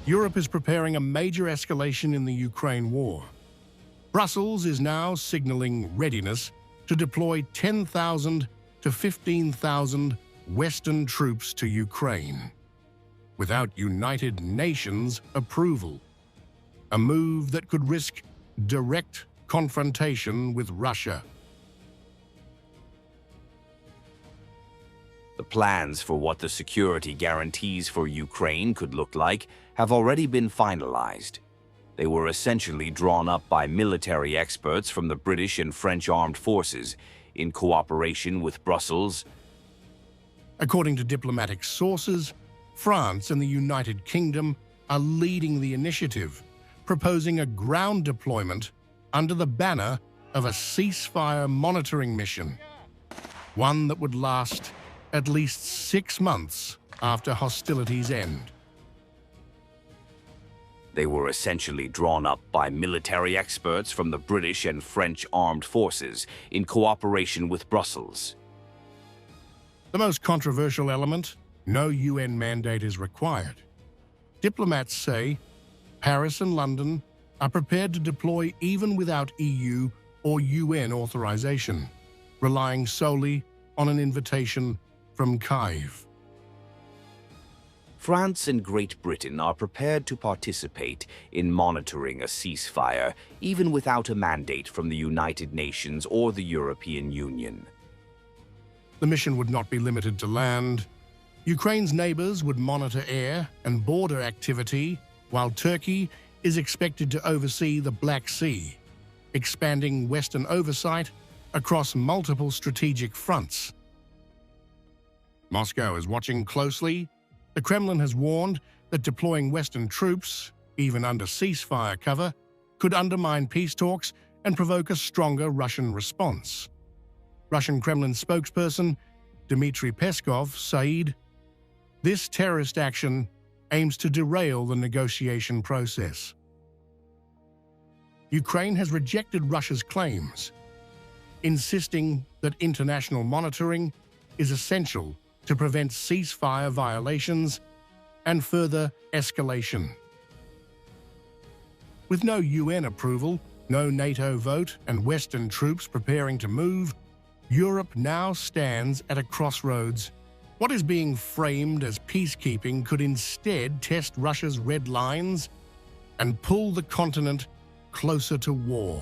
Europe is preparing a major escalation in the Ukraine war. Brussels is now signaling readiness to deploy 10,000 to 15,000 Western troops to Ukraine, without United Nations approval, a move that could risk direct confrontation with Russia. The plans for what the security guarantees for Ukraine could look like have already been finalized. They were essentially drawn up by military experts from the British and French armed forces in cooperation with Brussels. According to diplomatic sources, France and the United Kingdom are leading the initiative, proposing a ground deployment under the banner of a ceasefire monitoring mission, one that would last at least 6 months after hostilities end. They were essentially drawn up by military experts from the British and French armed forces in cooperation with Brussels. The most controversial element: no UN mandate is required. Diplomats say Paris and London are prepared to deploy even without EU or UN authorization, relying solely on an invitation from Kyiv. France and Great Britain are prepared to participate in monitoring a ceasefire, even without a mandate from the United Nations or the European Union. The mission would not be limited to land. Ukraine's neighbors would monitor air and border activity, while Turkey is expected to oversee the Black Sea, expanding Western oversight across multiple strategic fronts. Moscow is watching closely. The Kremlin has warned that deploying Western troops, even under ceasefire cover, could undermine peace talks and provoke a stronger Russian response. Russian Kremlin spokesperson Dmitry Peskov said, "This terrorist action aims to derail the negotiation process." Ukraine has rejected Russia's claims, insisting that international monitoring is essential to prevent ceasefire violations and further escalation. With no UN approval, no NATO vote, and Western troops preparing to move, Europe now stands at a crossroads. What is being framed as peacekeeping could instead test Russia's red lines and pull the continent closer to war.